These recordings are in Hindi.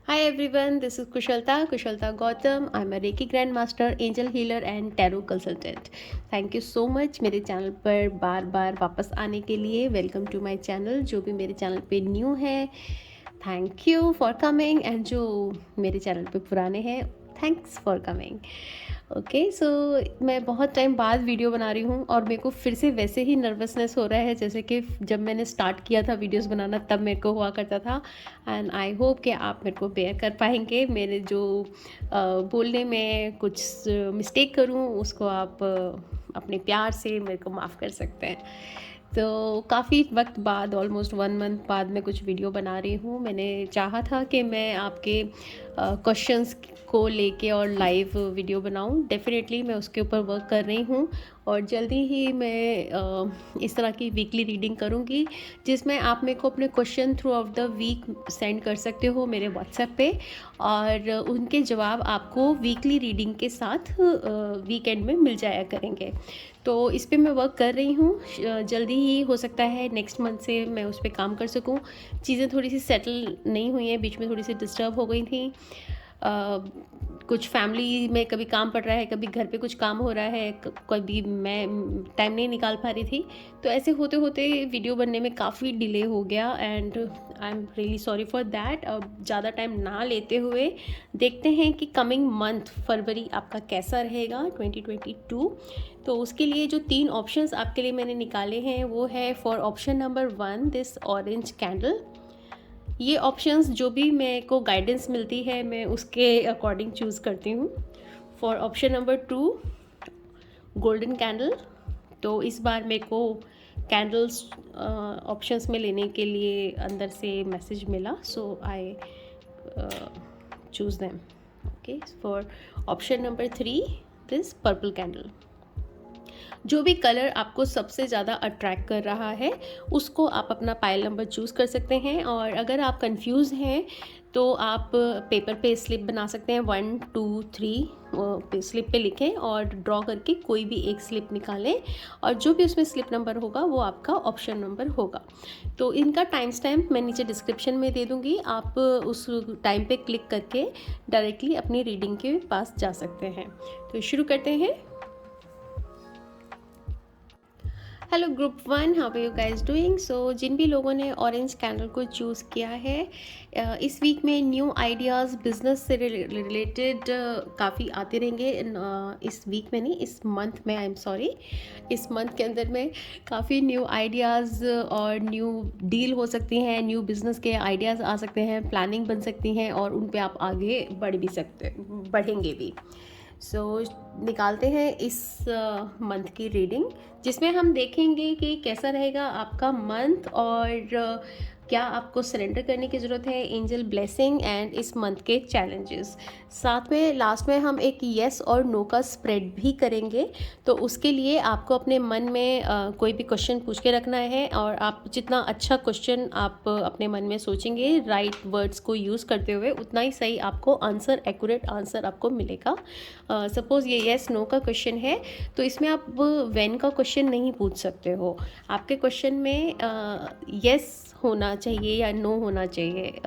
Hi everyone, this is Kushalta Gautam. I'm a Reiki Grandmaster, Angel Healer and Tarot Consultant. Thank you so much मेरे चैनल पर बार बार वापस आने के लिए. Welcome to my channel. जो भी मेरे चैनल पे न्यू है, thank you for coming, and जो मेरे चैनल पे पुराने हैं, thanks for coming. Okay, so मैं बहुत टाइम बाद वीडियो बना रही हूँ और मेरे को फिर से वैसे ही नर्वसनेस हो रहा है जैसे कि जब मैंने स्टार्ट किया था वीडियोस बनाना, तब मेरे को हुआ करता था. एंड आई होप कि आप मेरे को बेयर कर पाएंगे. मेरे जो बोलने में कुछ मिस्टेक करूँ उसको आप अपने प्यार से मेरे को माफ़ कर सकते हैं. तो काफ़ी वक्त बाद, ऑलमोस्ट 1 मंथ बाद मैं कुछ वीडियो बना रही हूँ. मैंने चाहा था कि मैं आपके क्वेश्चंस को लेके और लाइव वीडियो बनाऊँ. डेफिनेटली मैं उसके ऊपर वर्क कर रही हूँ और जल्दी ही मैं इस तरह की वीकली रीडिंग करूँगी जिसमें आप मेरे को अपने question throughout the week send कर सकते हो मेरे व्हाट्सएप पे, और उनके जवाब आपको वीकली रीडिंग के साथ वीकेंड में मिल जाया करेंगे. तो इस पे मैं वर्क कर रही हूँ. जल्दी ही हो सकता है नेक्स्ट मंथ से मैं उस पर काम कर सकूँ. चीज़ें थोड़ी सी सेटल नहीं हुई हैं, बीच में थोड़ी सी डिस्टर्ब हो गई थी. कुछ फैमिली में कभी काम पड़ रहा है, कभी घर पे कुछ काम हो रहा है, कभी मैं टाइम नहीं निकाल पा रही थी. तो ऐसे होते होते वीडियो बनने में काफ़ी डिले हो गया and I am really sorry for that. अब ज़्यादा टाइम ना लेते हुए देखते हैं कि कमिंग मंथ फरवरी आपका कैसा रहेगा 2022. तो उसके लिए जो 3 ऑप्शंस आपके लिए मैंने निकाले हैं वो है for option number 1 this orange candle. ये ऑप्शंस जो भी मेरे को गाइडेंस मिलती है मैं उसके अकॉर्डिंग चूज़ करती हूँ. For option number 2 golden candle. तो इस बार मेरे को कैंडल्स ऑप्शंस में लेने के लिए अंदर से मैसेज मिला, so I choose them. Okay, for option number 3 this purple candle. जो भी कलर आपको सबसे ज़्यादा अट्रैक्ट कर रहा है उसको आप अपना पाइल नंबर चूज़ कर सकते हैं. और अगर आप कंफ्यूज हैं तो आप पेपर पे स्लिप बना सकते हैं. 1 2 3 स्लिप पे लिखें और ड्रॉ करके कोई भी एक स्लिप निकालें और जो भी उसमें स्लिप नंबर होगा वो आपका ऑप्शन नंबर होगा. तो इनका टाइम स्टैम्प मैं नीचे डिस्क्रिप्शन में दे दूँगी. आप उस टाइम पे क्लिक करके डायरेक्टली अपनी रीडिंग के पास जा सकते हैं. तो शुरू करते हैं. Hello group 1, how are you guys doing. So जिन भी लोगों ने ऑरेंज कैंडल को चूज़ किया है, इस वीक में न्यू आइडियाज़ बिजनेस से रिलेटेड काफ़ी आते रहेंगे. इस वीक में नहीं, इस मंथ में, आई एम सॉरी, इस मंथ के अंदर में काफ़ी न्यू आइडियाज़ और न्यू डील हो सकती हैं, न्यू बिज़नेस के आइडियाज़ आ सकते हैं, प्लानिंग बन सकती हैं और उन पे आप आगे बढ़ेंगे भी. सो निकालते हैं इस मंथ की रीडिंग जिसमें हम देखेंगे कि कैसा रहेगा आपका मंथ और क्या आपको सरेंडर करने की ज़रूरत है, एंजल ब्लेसिंग एंड इस मंथ के चैलेंजेस. साथ में लास्ट में हम एक येस और नो का स्प्रेड भी करेंगे. तो उसके लिए आपको अपने मन में कोई भी क्वेश्चन पूछ के रखना है और आप जितना अच्छा क्वेश्चन आप अपने मन में सोचेंगे राइट वर्ड्स को यूज़ करते हुए, उतना ही सही आपको आंसर, एक्यूरेट आंसर आपको मिलेगा. सपोज़ ये येस नो का क्वेश्चन है तो इसमें आप व्हेन का क्वेश्चन नहीं पूछ सकते हो. आपके क्वेश्चन में येस होना चाहिए या नो होना चाहिए.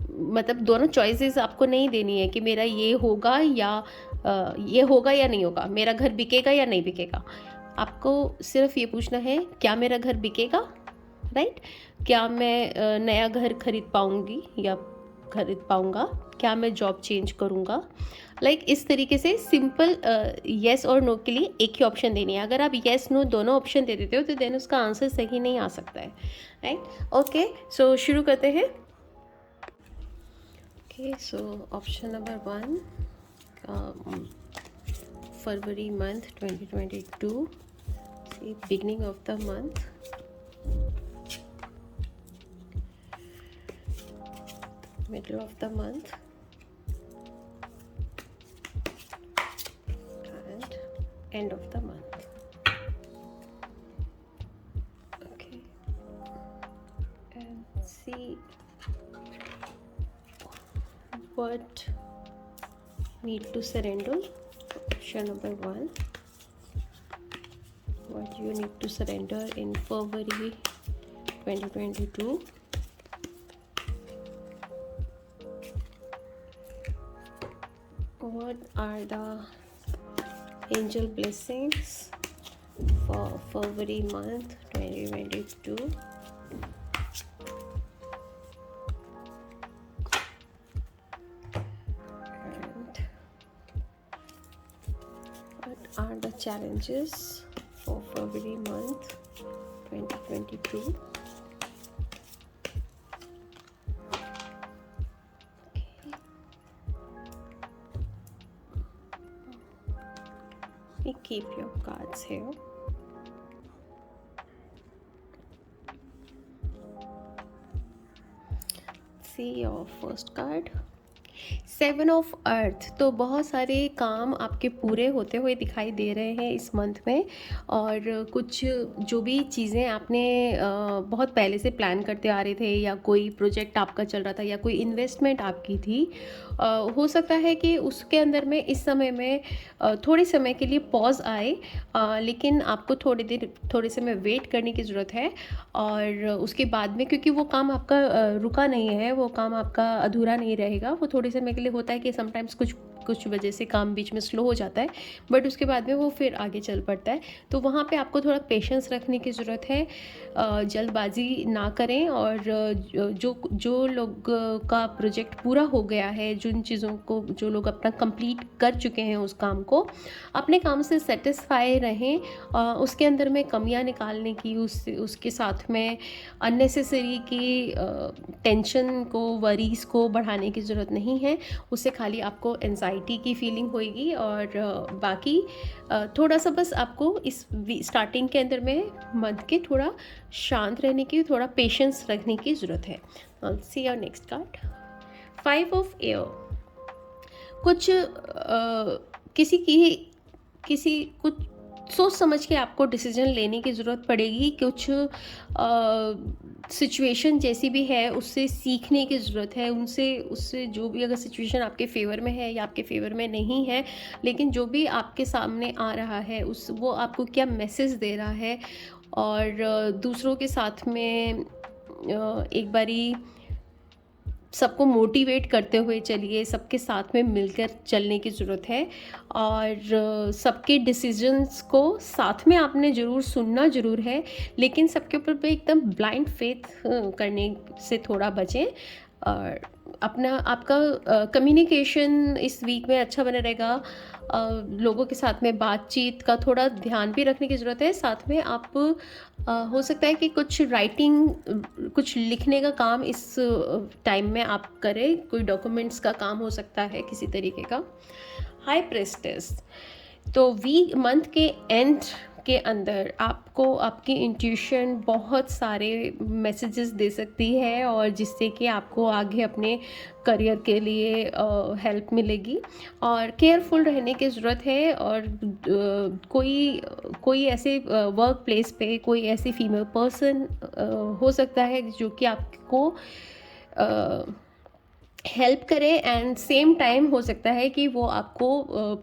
मतलब दोनों चॉइसेस आपको नहीं देनी है कि मेरा ये होगा या नहीं होगा, मेरा घर बिकेगा या नहीं बिकेगा. आपको सिर्फ ये पूछना है क्या मेरा घर बिकेगा, राइट. क्या मैं नया घर खरीद पाऊँगी या खरीद पाऊँगा, क्या मैं जॉब चेंज करूँगा. लाइक इस तरीके से सिंपल येस और नो के लिए एक ही ऑप्शन देनी है. अगर आप येस नो दोनों ऑप्शन दे देते हो तो देन उसका आंसर सही नहीं आ सकता है, राइट. ओके, सो शुरू करते हैं. Okay, so option number 1, February month 2022, beginning of the month, middle of the month, and end of the month. Okay, and see what need to surrender. Option number 1, what you need to surrender in February 2022. what are the angel blessings for February month 2022? And what are the challenges for February month 2022? Keep your cards here. See your first card. 7 of earth. तो बहुत सारे काम आपके पूरे होते हुए दिखाई दे रहे हैं इस मंथ में, और कुछ जो भी चीज़ें आपने बहुत पहले से प्लान करते आ रहे थे, या कोई प्रोजेक्ट आपका चल रहा था, या कोई इन्वेस्टमेंट आपकी थी, हो सकता है कि उसके अंदर में इस समय में थोड़े समय के लिए पॉज आए, लेकिन आपको थोड़े समय वेट करने की ज़रूरत है। और उसके बाद में, क्योंकि वो काम आपका रुका नहीं है, वो काम आपका अधूरा नहीं रहेगा, वो थोड़े समय के लिए होता है कि समटाइम्स कुछ वजह से काम बीच में स्लो हो जाता है, बट उसके बाद में वो फिर आगे चल पड़ता है। तो वहाँ पे आपको थोड़ा पेशेंस रखने की ज़रूरत है, जल्दबाजी ना करें, और जो लोग का प्रोजेक्ट पूरा हो गया है, जिन चीज़ों को जो लोग अपना कंप्लीट कर चुके हैं उस काम को, अपने काम से सेटिस्फाई रहें। उसके अंदर में कमियां निकालने की, उसके साथ में अननेसेसरी की टेंशन को, वरीज़ को बढ़ाने की ज़रूरत नहीं है। उससे खाली आपको एंजाइटी की फीलिंग होएगी, और बाकी थोड़ा सा बस आपको इस स्टार्टिंग के अंदर में मंथ के थोड़ा शांत रहने की, थोड़ा पेशेंस रखने की ज़रूरत है। सी your next card, 5 of air. कुछ कुछ सोच समझ के आपको डिसीजन लेने की ज़रूरत पड़ेगी। कुछ सिचुएशन जैसी भी है उससे सीखने की ज़रूरत है, उससे जो भी, अगर सिचुएशन आपके फेवर में है या आपके फेवर में नहीं है, लेकिन जो भी आपके सामने आ रहा है वो आपको क्या मैसेज दे रहा है, और दूसरों के साथ में एक बारी सबको मोटिवेट करते हुए चलिए, सबके साथ में मिलकर चलने की ज़रूरत है, और सबके डिसीजंस को साथ में आपने ज़रूर सुनना ज़रूर है, लेकिन सबके ऊपर पे एकदम ब्लाइंड फेथ करने से थोड़ा बचें। और आपका कम्युनिकेशन इस वीक में अच्छा बना रहेगा। लोगों के साथ में बातचीत का थोड़ा ध्यान भी रखने की ज़रूरत है। साथ में आप हो सकता है कि कुछ कुछ लिखने का काम इस टाइम में आप करें, कोई डॉक्यूमेंट्स का काम हो सकता है किसी तरीके का। हाई प्रेस्टेस। तो वीक मंथ के एंड के अंदर आपको आपकी इंट्यूशन बहुत सारे मैसेजेस दे सकती है, और जिससे कि आपको आगे अपने करियर के लिए हेल्प मिलेगी, और केयरफुल रहने की ज़रूरत है। और कोई ऐसे वर्क प्लेस पे कोई ऐसी फीमेल पर्सन हो सकता है जो कि आपको हेल्प करे, एंड सेम टाइम हो सकता है कि वो आपको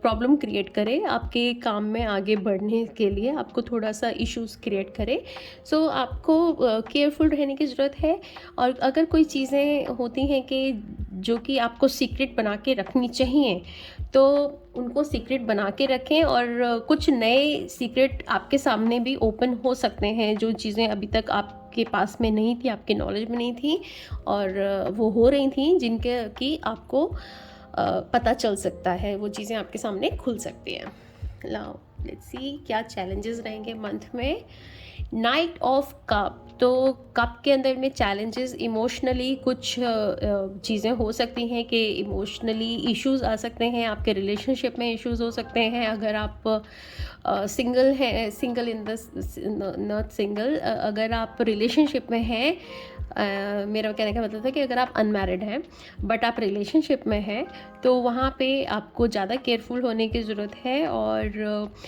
प्रॉब्लम क्रिएट करे, आपके काम में आगे बढ़ने के लिए आपको थोड़ा सा इश्यूज क्रिएट करे। सो आपको केयरफुल रहने की ज़रूरत है। और अगर कोई चीज़ें होती हैं कि जो कि आपको सीक्रेट बना के रखनी चाहिए, तो उनको सीक्रेट बना के रखें, और कुछ नए सीक्रेट आपके सामने भी ओपन हो सकते हैं, जो चीज़ें अभी तक आपके पास में नहीं थी, आपके नॉलेज में नहीं थी, और वो हो रही थी, जिनके कि आपको पता चल सकता है, वो चीज़ें आपके सामने खुल सकती हैं। नाउ लेट्स सी क्या चैलेंजेस रहेंगे मंथ में। Night of cup. तो कप के अंदर में चैलेंजेस, इमोशनली कुछ चीज़ें हो सकती हैं कि इमोशनली इश्यूज आ सकते हैं, आपके रिलेशनशिप में इश्यूज हो सकते हैं। अगर आप सिंगल हैं, single in the not single, अगर आप रिलेशनशिप में हैं, मेरा कहने का मतलब था कि अगर आप अनमैरिड हैं बट आप रिलेशनशिप में हैं, तो वहाँ पे आपको ज़्यादा केयरफुल होने की ज़रूरत है। और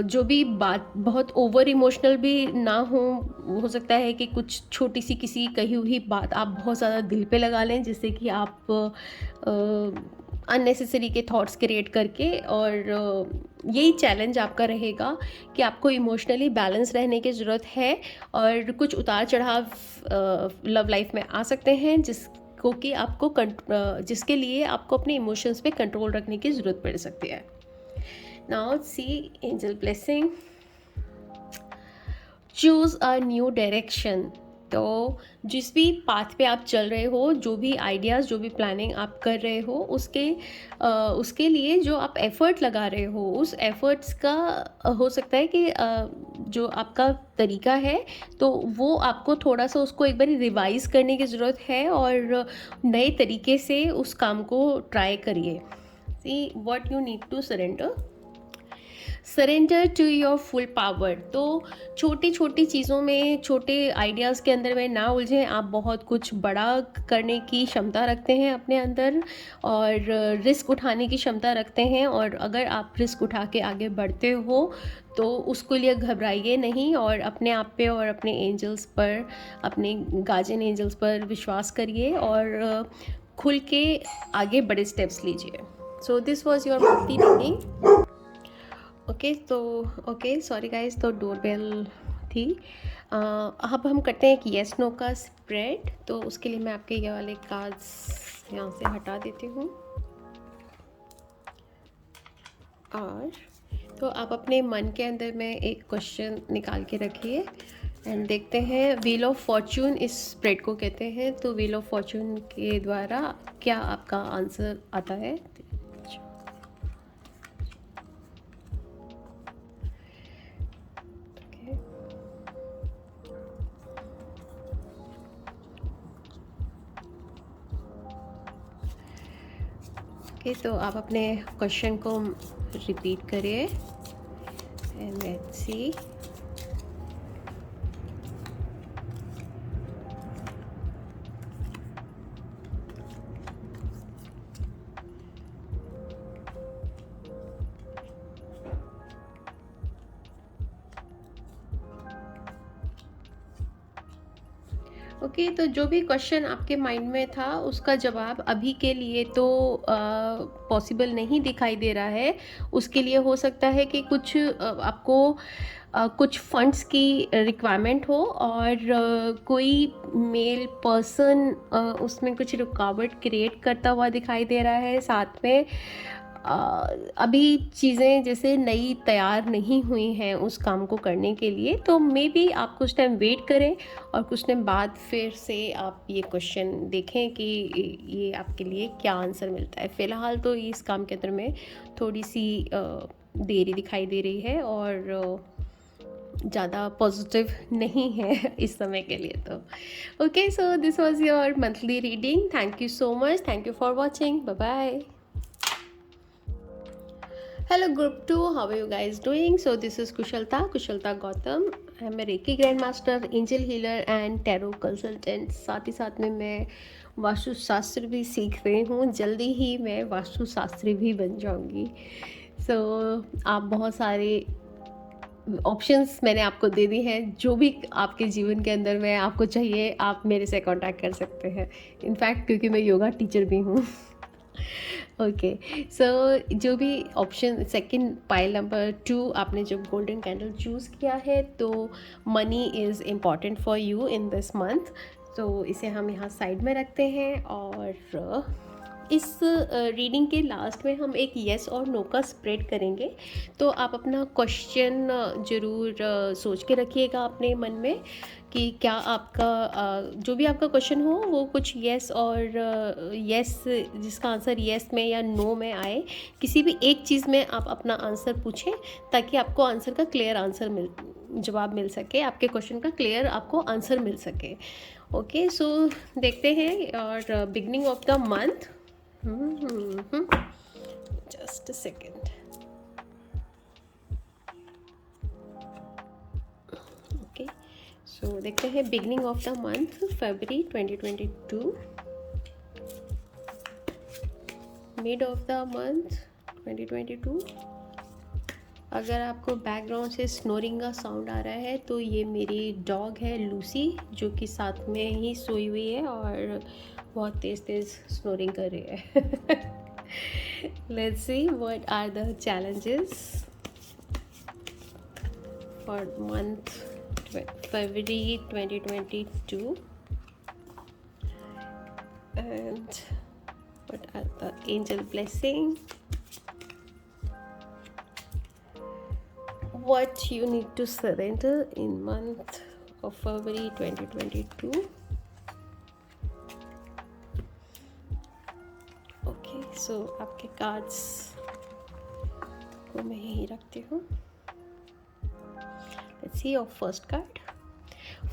जो भी बात बहुत ओवर इमोशनल भी ना हो सकता है कि कुछ छोटी सी किसी कही हुई बात आप बहुत ज़्यादा दिल पे लगा लें, जिससे कि आप अननेसेसरी के थॉट्स क्रिएट करके। और यही चैलेंज आपका रहेगा कि आपको इमोशनली बैलेंस रहने की ज़रूरत है, और कुछ उतार चढ़ाव लव लाइफ में आ सकते हैं, क्योंकि आपको जिसके लिए आपको अपने इमोशंस पे कंट्रोल रखने की ज़रूरत पड़ सकती है। Now C angel blessing, choose a new direction. तो जिस भी पाथ पे आप चल रहे हो, जो भी आइडियाज़, जो भी प्लानिंग आप कर रहे हो, उसके लिए जो आप एफ़र्ट लगा रहे हो, उस एफ़र्ट्स का हो सकता है कि जो आपका तरीका है, तो वो आपको थोड़ा-सा उसको एक बारी रिवाइज़ करने की ज़रूरत है और नए तरीके से उस काम को ट्राई करिए। See what you need to surrender to your full power. तो छोटी छोटी चीज़ों में, छोटे आइडियाज़ के अंदर में ना उलझें। आप बहुत कुछ बड़ा करने की क्षमता रखते हैं अपने अंदर और रिस्क उठाने की क्षमता रखते हैं, और अगर आप रिस्क उठा के आगे बढ़ते हो तो उसको लिए घबराइए नहीं और अपने आप पे और अपने एंजल्स पर, अपने गार्जियन एंजल्स पर विश्वास करिए और खुल के आगे बड़े स्टेप्स लीजिए। So this was your monthly reading. Okay sorry guys, तो डोरबेल थी। अब हम करते हैं एक येस नो का स्प्रेड। तो उसके लिए मैं आपके ये वाले कार्ड्स यहाँ से हटा देती हूँ, और तो आप अपने मन के अंदर में एक क्वेश्चन निकाल के रखिए एंड देखते हैं। व्हील ऑफ फॉर्चून इस स्प्रेड को कहते हैं। तो व्हील ऑफ फॉर्चून के द्वारा क्या आपका आंसर आता है। तो आप अपने क्वेश्चन को रिपीट करिए एंड लेट्स सी। ओके तो जो भी क्वेश्चन आपके माइंड में था उसका जवाब अभी के लिए तो पॉसिबल नहीं दिखाई दे रहा है। उसके लिए हो सकता है कि कुछ आपको कुछ फंड्स की रिक्वायरमेंट हो और कोई मेल पर्सन उसमें कुछ रुकावट क्रिएट करता हुआ दिखाई दे रहा है। साथ में अभी चीज़ें जैसे नई तैयार नहीं हुई हैं उस काम को करने के लिए, तो मे बी आप कुछ टाइम वेट करें और कुछ टाइम बाद फिर से आप ये क्वेश्चन देखें कि ये आपके लिए क्या आंसर मिलता है। फ़िलहाल तो इस काम के अंदर में थोड़ी सी देरी दिखाई दे रही है और ज़्यादा पॉजिटिव नहीं है इस समय के लिए। तो okay so this was your monthly reading. Thank you so much, thank you for watching, bye bye. Hello group 2, how are you guys doing? So this is Kushalta Gautam. I am a Reiki Grandmaster, Angel Healer and Tarot Consultant. साथ ही साथ में मैं वास्तु शास्त्र भी सीख रही हूँ। जल्दी ही मैं वास्तु शास्त्री भी बन जाऊँगी। So आप बहुत सारे ऑप्शंस मैंने आपको दे दी हैं। जो भी आपके जीवन के अंदर में आपको चाहिए आप मेरे से कांटेक्ट कर सकते हैं। इनफैक्ट क्योंकि मैं योगा टीचर भी हूँ। ओके सो जो भी ऑप्शन सेकंड पाइल नंबर 2 आपने जब गोल्डन कैंडल चूज़ किया है, तो money is important for you in this month. तो इसे हम यहाँ साइड में रखते हैं और इस रीडिंग के लास्ट में हम एक येस और नो का स्प्रेड करेंगे। तो आप अपना क्वेश्चन ज़रूर सोच के रखिएगा अपने मन में कि क्या आपका जो भी आपका क्वेश्चन हो वो कुछ येस और येस, जिसका आंसर येस में या नो में आए, किसी भी एक चीज़ में आप अपना आंसर पूछें ताकि आपको आंसर का क्लियर आंसर जवाब मिल सके, आपके क्वेश्चन का क्लियर आपको आंसर मिल सके। ओके सो देखते हैं। और beginning of the month, just a second. Okay, so देखते हैं beginning of the month February 2022, mid of the month 2022। अगर आपको बैकग्राउंड से स्नोरिंग का साउंड आ रहा है तो ये मेरी डॉग है लूसी, जो कि साथ में ही सोई हुई है और बहुत तेज़ तेज़ स्नोरिंग कर रही है। Let's see what are the challenges for month February 2022. And what are the angel blessing? What you need to surrender in month of February 2022. Okay so आपके कार्ड्स को मैं यहीं रखती हूँ. Let's see your first card,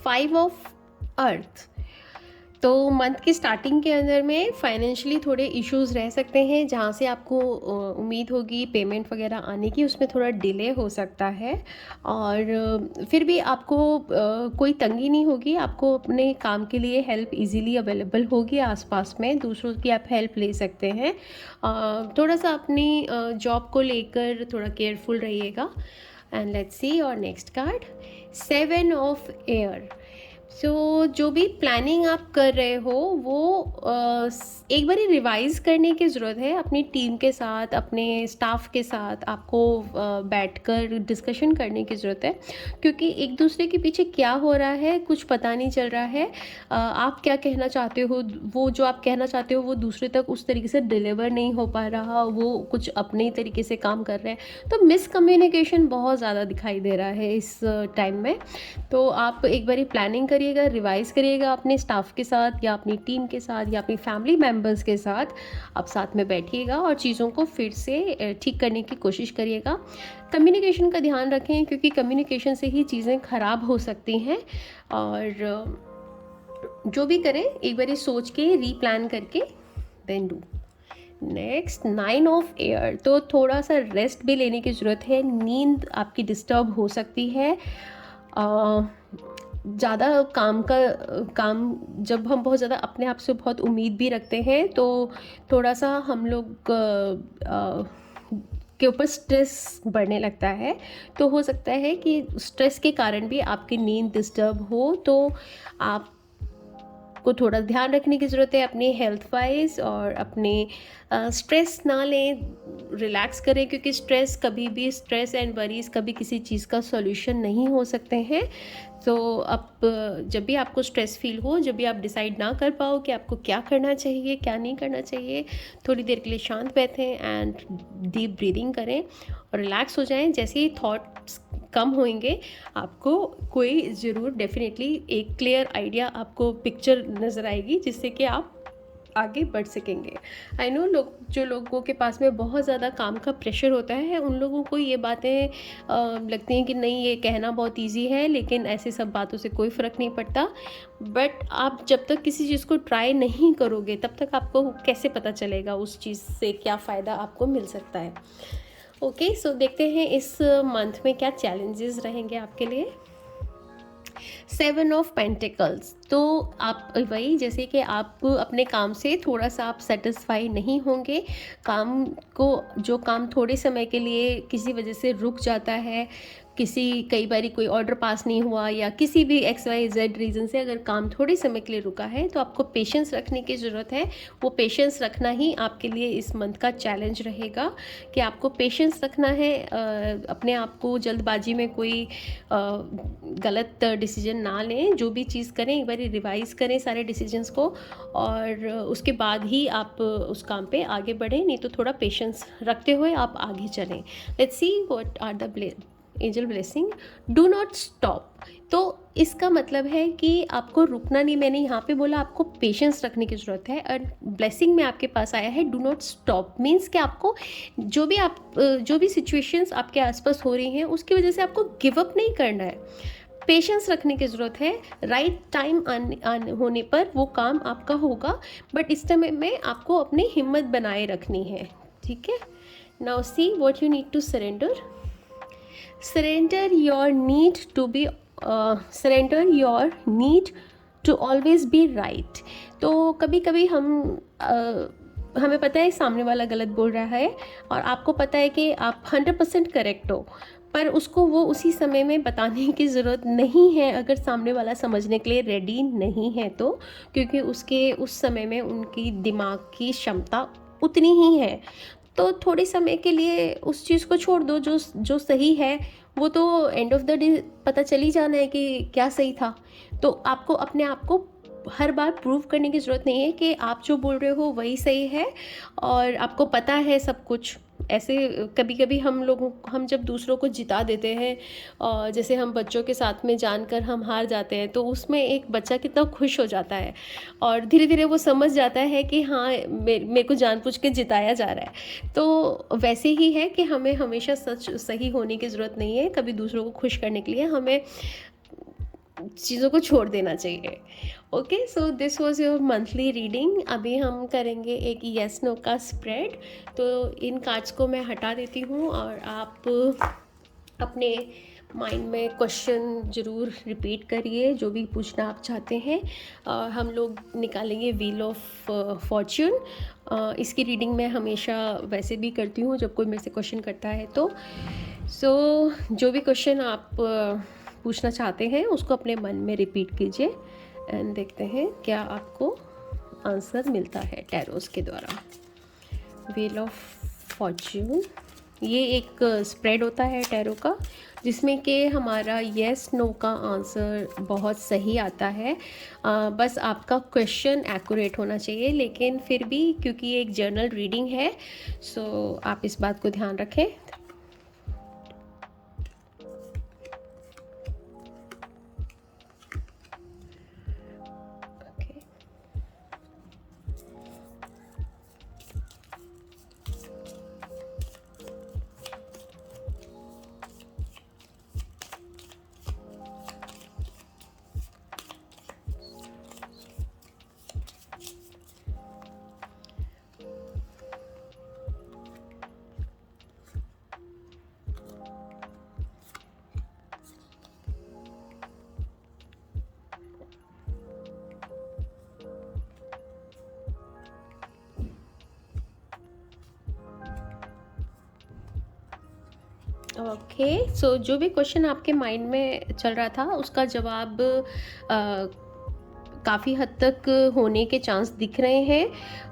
5 of earth. तो मंथ की स्टार्टिंग के अंदर में फाइनेंशियली थोड़े इश्यूज रह सकते हैं, जहाँ से आपको उम्मीद होगी पेमेंट वगैरह आने की, उसमें थोड़ा डिले हो सकता है. और फिर भी आपको कोई तंगी नहीं होगी, आपको अपने काम के लिए हेल्प इजीली अवेलेबल होगी. आसपास में दूसरों की आप हेल्प ले सकते हैं. थोड़ा सा अपनी जॉब को लेकर थोड़ा केयरफुल रहिएगा. And let's see your next card, 7 of air. So जो भी प्लानिंग आप कर रहे हो वो एक बारी रिवाइज़ करने की ज़रूरत है. अपनी टीम के साथ, अपने स्टाफ के साथ आपको बैठकर डिस्कशन करने की ज़रूरत है, क्योंकि एक दूसरे के पीछे क्या हो रहा है कुछ पता नहीं चल रहा है. आप क्या कहना चाहते हो, वो जो आप कहना चाहते हो वो दूसरे तक उस तरीके से डिलीवर नहीं हो पा रहा, वो कुछ अपने तरीके से काम कर रहे हैं. तो मिसकम्युनिकेशन बहुत ज़्यादा दिखाई दे रहा है इस टाइम में. तो आप एक बारी प्लानिंग करिएगा, रिवाइज़ करिएगा अपने स्टाफ के साथ या अपनी टीम के साथ या अपनी फैमिली मेम्बर्स के साथ. आप साथ में बैठिएगा और चीज़ों को फिर से ठीक करने की कोशिश करिएगा. कम्युनिकेशन का ध्यान रखें, क्योंकि कम्युनिकेशन से ही चीज़ें ख़राब हो सकती हैं. और जो भी करें एक बारी सोच के रीप्लान करके then do. Next 9 of air. तो थोड़ा सा रेस्ट भी लेने की ज़रूरत है. नींद आपकी डिस्टर्ब हो सकती है. ज़्यादा काम जब हम बहुत ज़्यादा अपने आप से बहुत उम्मीद भी रखते हैं तो थोड़ा सा हम लोग के ऊपर स्ट्रेस बढ़ने लगता है. तो हो सकता है कि स्ट्रेस के कारण भी आपकी नींद डिस्टर्ब हो. तो आप को थोड़ा ध्यान रखने की ज़रूरत है अपनी हेल्थ वाइज, और अपने स्ट्रेस ना लें, रिलैक्स करें, क्योंकि स्ट्रेस एंड वरीज कभी किसी चीज़ का सॉल्यूशन नहीं हो सकते हैं. तो अब जब भी आपको स्ट्रेस फील हो, जब भी आप डिसाइड ना कर पाओ कि आपको क्या करना चाहिए क्या नहीं करना चाहिए, थोड़ी देर के लिए शांत बैठें एंड डीप ब्रीदिंग करें और रिलैक्स हो जाएं. जैसे ही थॉट्स कम होंगे आपको कोई ज़रूर डेफिनेटली एक क्लियर आइडिया, आपको पिक्चर नज़र आएगी जिससे कि आप आगे बढ़ सकेंगे. आई नो जो लोगों के पास में बहुत ज़्यादा काम का प्रेशर होता है, उन लोगों को ये बातें लगती हैं कि नहीं ये कहना बहुत इजी है, लेकिन ऐसे सब बातों से कोई फ़र्क नहीं पड़ता. बट आप जब तक किसी चीज़ को ट्राई नहीं करोगे तब तक आपको कैसे पता चलेगा उस चीज़ से क्या फ़ायदा आपको मिल सकता है. ओके सो देखते हैं इस मंथ में क्या चैलेंजेस रहेंगे आपके लिए. 7 ऑफ पेंटिकल्स. तो आप वही, जैसे कि आप अपने काम से थोड़ा सा आप सेटिस्फाई नहीं होंगे, जो काम थोड़े समय के लिए किसी वजह से रुक जाता है, कई बारी कोई ऑर्डर पास नहीं हुआ या किसी भी XYZ रीज़न से अगर काम थोड़े समय के लिए रुका है, तो आपको पेशेंस रखने की ज़रूरत है. वो पेशेंस रखना ही आपके लिए इस मंथ का चैलेंज रहेगा कि आपको पेशेंस रखना है. अपने आप को जल्दबाजी में कोई गलत डिसीजन ना लें. जो भी चीज़ करें एक बार रिवाइज़ करें सारे डिसीजंस को, और उसके बाद ही आप उस काम पे आगे बढ़ें. नहीं तो थोड़ा पेशेंस रखते हुए आप आगे चलें. Let's see what are the angel blessing. Do not stop. तो इसका मतलब है कि आपको रुकना नहीं. मैंने यहाँ पे बोला आपको पेशेंस रखने की ज़रूरत है, और ब्लेसिंग में आपके पास आया है डू नॉट स्टॉप. मीन्स कि आपको जो भी सिचुएशंस आपके आसपास हो रही हैं उसकी वजह से आपको गिव अप नहीं करना है. पेशेंस रखने की ज़रूरत है. राइट टाइम होने पर वो काम आपका होगा, बट इस समय में आपको अपनी हिम्मत बनाए रखनी है. ठीक है. Now see what you need to surrender. surrender your need to always be right. तो कभी कभी हमें पता है सामने वाला गलत बोल रहा है और आपको पता है कि आप 100% करेक्ट हो, पर उसको वो उसी समय में बताने की ज़रूरत नहीं है अगर सामने वाला समझने के लिए रेडी नहीं है तो, क्योंकि उसके उस समय में उनकी दिमाग की क्षमता उतनी ही है. तो थोड़े समय के लिए उस चीज़ को छोड़ दो. जो सही है वो तो एंड ऑफ द डे पता चल ही जाना है कि क्या सही था. तो आपको अपने आप को हर बार प्रूव करने की ज़रूरत नहीं है कि आप जो बोल रहे हो वही सही है और आपको पता है सब कुछ। ऐसे कभी कभी हम जब दूसरों को जिता देते हैं, और जैसे हम बच्चों के साथ में जानकर हम हार जाते हैं, तो उसमें एक बच्चा कितना खुश हो जाता है और धीरे धीरे वो समझ जाता है कि हाँ, मेरे को जानबूझ के जिताया जा रहा है। तो वैसे ही है कि हमें हमेशा सच सही होने की ज़रूरत नहीं है। कभी दूसरों को खुश करने के लिए हमें चीज़ों को छोड़ देना चाहिए। Okay, so this was your monthly reading. अभी हम करेंगे एक येस नो का स्प्रेड। तो इन कार्ड्स को मैं हटा देती हूँ और आप अपने माइंड में क्वेश्चन ज़रूर रिपीट करिए, जो भी पूछना आप चाहते हैं। हम लोग निकालेंगे व्हील ऑफ फॉर्च्यून। इसकी रीडिंग मैं हमेशा वैसे भी करती हूँ जब कोई मेरे से क्वेश्चन करता है तो। जो भी क्वेश्चन आप पूछना चाहते हैं उसको अपने मन में रिपीट कीजिए एंड देखते हैं क्या आपको आंसर मिलता है टैरोस के द्वारा। व्हील ऑफ फॉर्च्यून, ये एक स्प्रेड होता है टैरो का, जिसमें कि हमारा येस नो का आंसर बहुत सही आता है। बस आपका क्वेश्चन एक्यूरेट होना चाहिए, लेकिन फिर भी क्योंकि ये एक जर्नल रीडिंग है, सो आप इस बात को ध्यान रखें। ओके, सो जो भी क्वेश्चन आपके माइंड में चल रहा था उसका जवाब काफ़ी हद तक होने के चांस दिख रहे हैं,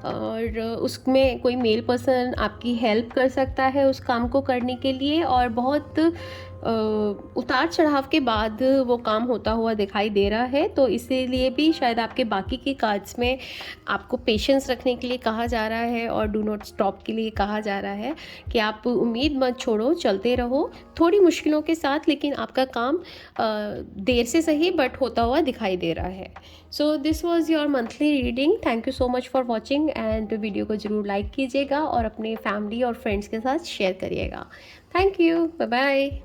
और उसमें कोई मेल पर्सन आपकी हेल्प कर सकता है उस काम को करने के लिए, और बहुत उतार चढ़ाव के बाद वो काम होता हुआ दिखाई दे रहा है। तो इसीलिए भी शायद आपके बाकी के कार्ड्स में आपको पेशेंस रखने के लिए कहा जा रहा है और डू नॉट स्टॉप के लिए कहा जा रहा है कि आप उम्मीद मत छोड़ो, चलते रहो थोड़ी मुश्किलों के साथ, लेकिन आपका काम देर से सही बट होता हुआ दिखाई दे रहा है। So this was your monthly reading. Thank you so much for watching and video को ज़रूर लाइक कीजिएगा और अपने फैमिली और फ्रेंड्स के साथ शेयर करिएगा। Thank you, bye bye.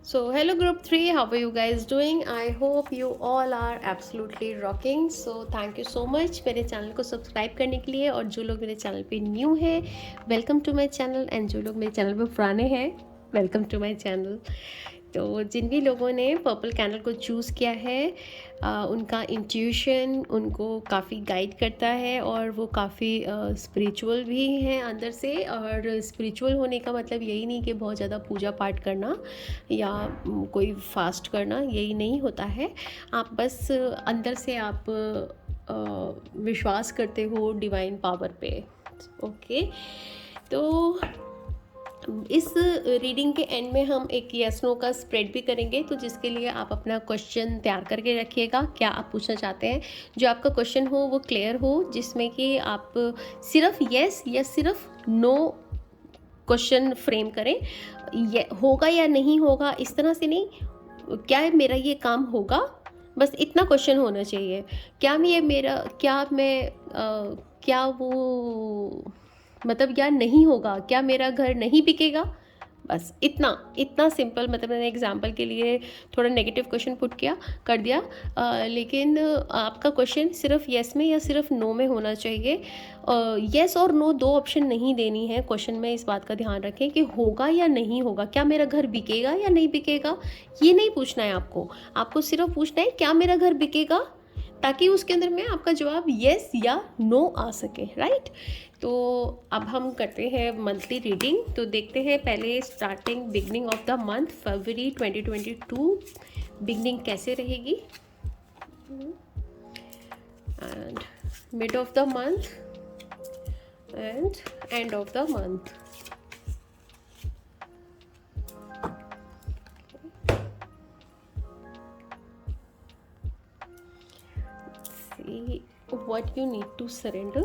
So hello group 3, how are you guys doing? I hope you all are absolutely rocking. So thank you so much मेरे चैनल को सब्सक्राइब करने के लिए, और जो लोग मेरे चैनल पे न्यू है welcome to my channel, and जो लोग मेरे चैनल पे पुराने हैं वेलकम टू माय चैनल। तो जिन भी लोगों ने पर्पल कैंडल को चूज़ किया है, उनका इंट्यूशन उनको काफ़ी गाइड करता है और वो काफ़ी स्पिरिचुअल भी हैं अंदर से। और स्पिरिचुअल होने का मतलब यही नहीं कि बहुत ज़्यादा पूजा पाठ करना या कोई फास्ट करना, यही नहीं होता है। आप बस अंदर से आप विश्वास करते हो डिवाइन पावर पे। ओके, तो इस रीडिंग के एंड में हम एक यस नो का स्प्रेड भी करेंगे, तो जिसके लिए आप अपना क्वेश्चन तैयार करके रखिएगा, क्या आप पूछना चाहते हैं। जो आपका क्वेश्चन हो वो क्लियर हो, जिसमें कि आप सिर्फ यस या सिर्फ नो क्वेश्चन फ्रेम करें। ये होगा या नहीं होगा इस तरह से नहीं, क्या मेरा ये काम होगा, बस इतना क्वेश्चन होना चाहिए। क्या वो मतलब या नहीं होगा, क्या मेरा घर नहीं बिकेगा, बस इतना इतना सिंपल। मतलब मैंने एग्जांपल के लिए थोड़ा नेगेटिव क्वेश्चन पुट कर दिया, लेकिन आपका क्वेश्चन सिर्फ येस में या सिर्फ नो में होना चाहिए। येस और नो दो ऑप्शन नहीं देनी है क्वेश्चन में। इस बात का ध्यान रखें कि होगा या नहीं होगा, क्या मेरा घर बिकेगा या नहीं बिकेगा, ये नहीं पूछना है आपको सिर्फ पूछना है क्या मेरा घर बिकेगा, ताकि उसके अंदर में आपका जवाब येस या नो आ सके, राइट। तो अब हम करते हैं मंथली रीडिंग। तो देखते हैं पहले starting beginning of the month February 2022 beginning कैसे रहेगी, and mid of the month and end of the month. what you need to surrender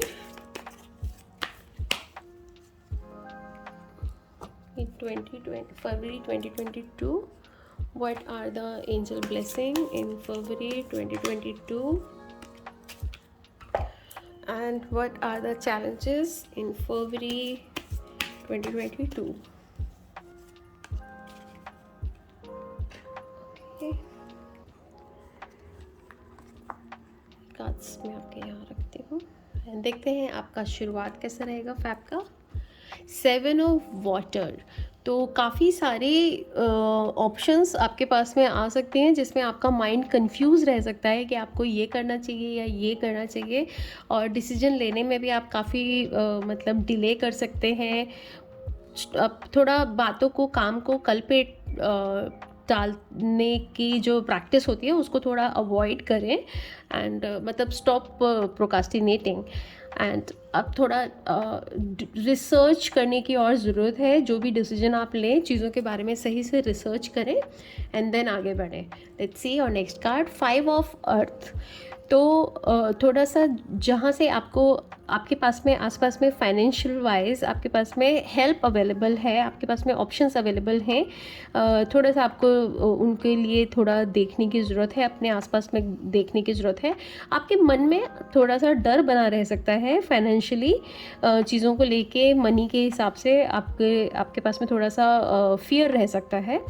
in 2020 February 2022. What are the angel blessing in February 2022, and what are the challenges in February 2022? Okay, cards मैं आपके यहाँ रखती हूँ एंड देखते हैं आपका शुरुआत कैसा रहेगा फैब का। 7 ऑफ वाटर, तो काफ़ी सारे ऑप्शंस आपके पास में आ सकते हैं जिसमें आपका माइंड कंफ्यूज रह सकता है कि आपको ये करना चाहिए या ये करना चाहिए, और डिसीजन लेने में भी आप काफ़ी मतलब डिले कर सकते हैं। अब थोड़ा बातों को, काम को कल पे टालने की जो प्रैक्टिस होती है उसको थोड़ा अवॉइड करें एंड मतलब स्टॉप प्रोकास्टिनेटिंग। एंड अब थोड़ा रिसर्च करने की और ज़रूरत है। जो भी डिसीजन आप लें, चीज़ों के बारे में सही से रिसर्च करें एंड देन आगे बढ़ें। लेट्स सी और नेक्स्ट कार्ड 5 ऑफ अर्थ। तो थोड़ा सा जहाँ से आपको आपके पास में आसपास में फाइनेंशियल वाइज आपके पास में हेल्प अवेलेबल है, आपके पास में ऑप्शंस अवेलेबल हैं, थोड़ा सा आपको उनके लिए थोड़ा देखने की ज़रूरत है, अपने आसपास में देखने की ज़रूरत है। आपके मन में थोड़ा सा डर बना रह सकता है फाइनेंशियली, चीज़ों को लेके, मनी के हिसाब से आपके पास में थोड़ा सा फियर रह सकता है,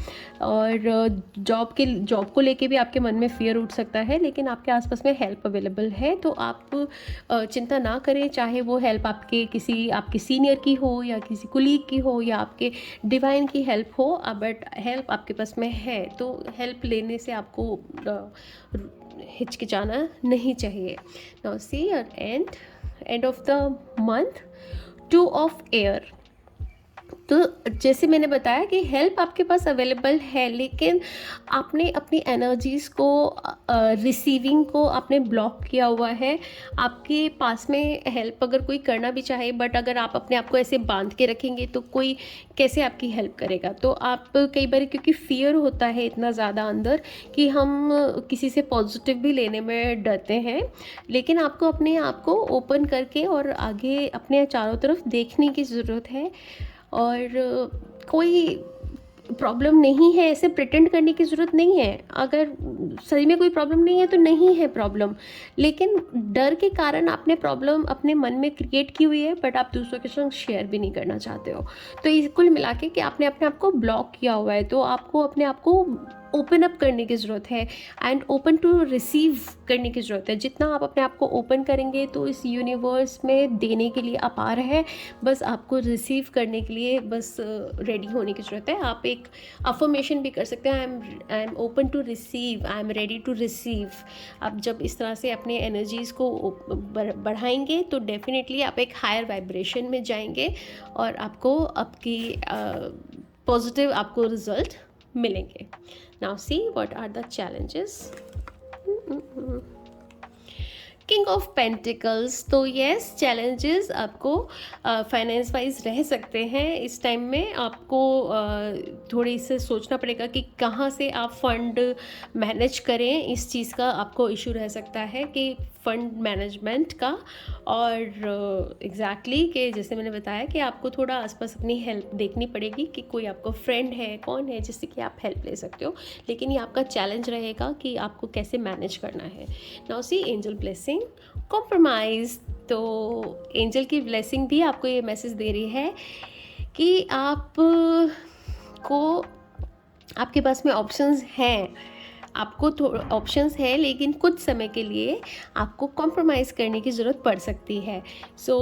और जॉब को लेके भी आपके मन में फियर उठ सकता है। लेकिन आपके आसपास में हेल्प अवेलेबल है, तो आप चिंता ना करें, चाहे वो हेल्प आपके सीनियर की हो या किसी कुलीग की हो या आपके डिवाइन की हेल्प हो, बट हेल्प आपके पास में है, तो हेल्प लेने से आपको हिचकिचाना नहीं चाहिए। Now see end of the month 2 of air. तो जैसे मैंने बताया कि हेल्प आपके पास अवेलेबल है, लेकिन आपने अपनी एनर्जीज़ को रिसीविंग को आपने ब्लॉक किया हुआ है। आपके पास में हेल्प अगर कोई करना भी चाहे, बट अगर आप अपने आप को ऐसे बांध के रखेंगे तो कोई कैसे आपकी हेल्प करेगा। तो आप कई बार, क्योंकि फियर होता है इतना ज़्यादा अंदर कि हम किसी से पॉजिटिव भी लेने में डरते हैं, लेकिन आपको अपने आप को ओपन करके और आगे अपने चारों तरफ देखने की ज़रूरत है। और कोई प्रॉब्लम नहीं है, ऐसे प्रिटेंड करने की ज़रूरत नहीं है। अगर सही में कोई प्रॉब्लम नहीं है तो नहीं है प्रॉब्लम, लेकिन डर के कारण आपने प्रॉब्लम अपने मन में क्रिएट की हुई है, बट आप दूसरों के संग शेयर भी नहीं करना चाहते हो। तो ये कुल मिला के कि आपने अपने आप को ब्लॉक किया हुआ है, तो आपको अपने आप को ओपन अप करने की ज़रूरत है एंड ओपन टू रिसीव करने की ज़रूरत है। जितना आप अपने आप को ओपन करेंगे तो इस यूनिवर्स में देने के लिए अपार है, बस आपको रिसीव करने के लिए बस रेडी होने की ज़रूरत है। आप एक अफर्मेशन भी कर सकते हैं, I am open to receive, I am ready to receive. आप जब इस तरह से अपने एनर्जीज़ को बढ़ाएंगे तो डेफिनेटली आप एक हायर वाइब्रेशन में जाएंगे और आपको आपकी पॉजिटिव आपको रिजल्ट मिलेंगे। Now see what are the challenges. King of pentacles. तो येस, चैलेंजेस आपको फाइनेंस वाइज रह सकते हैं। इस टाइम में आपको थोड़ी से सोचना पड़ेगा कि कहाँ से आप फंड मैनेज करें। इस चीज़ का आपको इशू रह सकता है कि फ़ंड मैनेजमेंट का, और एग्जैक्टली कि जैसे मैंने बताया कि आपको थोड़ा आसपास अपनी हेल्प देखनी पड़ेगी कि कोई आपको फ्रेंड है, कौन है जिससे कि आप हेल्प ले सकते हो। लेकिन ये आपका चैलेंज रहेगा कि आपको कैसे मैनेज करना है। नाउ सी एंजल ब्लेसिंग, कॉम्प्रोमाइज़। तो एंजल की ब्लेसिंग भी आपको ये मैसेज दे रही है कि आपके पास में ऑप्शंस हैं, आपको ऑप्शंस है, लेकिन कुछ समय के लिए आपको कॉम्प्रोमाइज़ करने की ज़रूरत पड़ सकती है। सो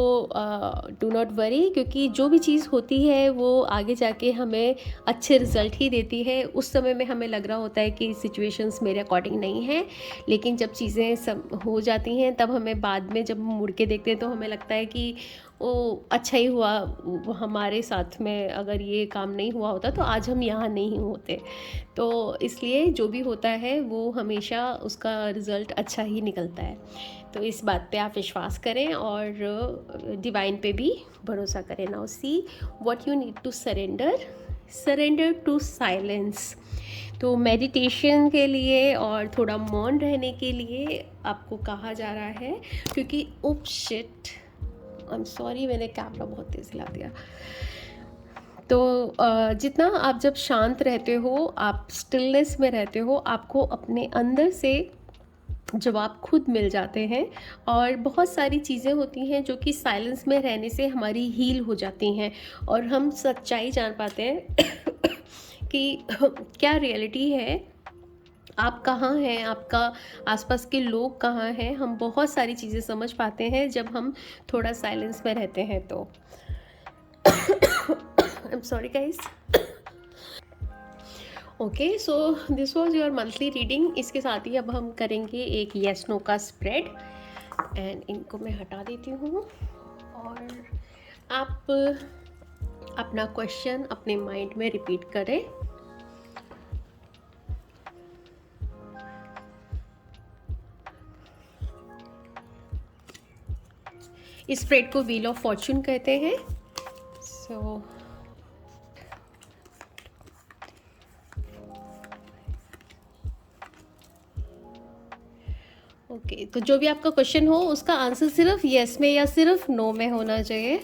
डू नॉट वरी, क्योंकि जो भी चीज़ होती है वो आगे जाके हमें अच्छे रिजल्ट ही देती है। उस समय में हमें लग रहा होता है कि सिचुएशंस मेरे अकॉर्डिंग नहीं है, लेकिन जब चीज़ें सब हो जाती हैं तब हमें बाद में जब मुड़ के देखते हैं तो हमें लगता है कि वो अच्छा ही हुआ, हमारे साथ में अगर ये काम नहीं हुआ होता तो आज हम यहाँ नहीं होते। तो इसलिए जो भी होता है वो हमेशा उसका रिज़ल्ट अच्छा ही निकलता है। तो इस बात पे आप विश्वास करें और डिवाइन पे भी भरोसा करें। Now see what you need to surrender surrender to silence. तो मेडिटेशन के लिए और थोड़ा मौन रहने के लिए आपको कहा जा रहा है, क्योंकि उप शिट, आई एम सॉरी, मैंने कैमरा बहुत तेज़ हिला दिया। तो जितना आप जब शांत रहते हो, आप स्टिलनेस में रहते हो, आपको अपने अंदर से जवाब खुद मिल जाते हैं। और बहुत सारी चीज़ें होती हैं जो कि साइलेंस में रहने से हमारी हील हो जाती हैं, और हम सच्चाई जान पाते हैं कि क्या रियलिटी है, आप कहाँ हैं, आपका आसपास के लोग कहाँ हैं। हम बहुत सारी चीज़ें समझ पाते हैं जब हम थोड़ा साइलेंस में रहते हैं। तो I am sorry guys. Okay, so this was your monthly reading. इसके साथ ही अब हम करेंगे एक येस नो का स्प्रेड, एंड इनको मैं हटा देती हूँ, और आप अपना क्वेश्चन अपने माइंड में रिपीट करें। इस स्प्रेड को व्हील ऑफ फॉर्चून कहते हैं। सो ओके, तो जो भी आपका क्वेश्चन हो उसका आंसर सिर्फ येस में या सिर्फ नो में होना चाहिए।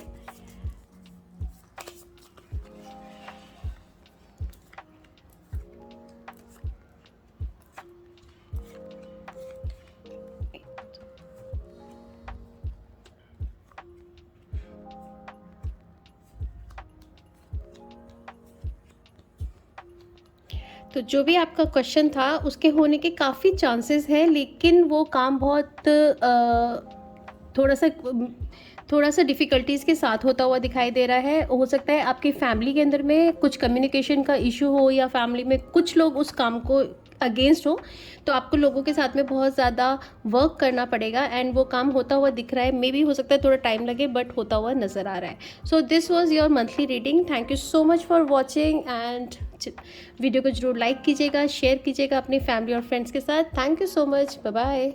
तो जो भी आपका क्वेश्चन था उसके होने के काफ़ी चांसेस हैं, लेकिन वो काम बहुत थोड़ा सा डिफ़िकल्टीज़ के साथ होता हुआ दिखाई दे रहा है। हो सकता है आपकी फैमिली के अंदर में कुछ कम्युनिकेशन का इशू हो, या फैमिली में कुछ लोग उस काम को अगेंस्ट हो, तो आपको लोगों के साथ में बहुत ज़्यादा वर्क करना पड़ेगा, एंड वो काम होता हुआ दिख रहा है। मे बी हो सकता है थोड़ा टाइम लगे, बट होता हुआ नज़र आ रहा है। So this was your monthly reading. Thank you so much for watching, and video को जरूर लाइक कीजिएगा, शेयर कीजिएगा अपनी फैमिली और फ्रेंड्स के साथ। Thank you so much, bye bye.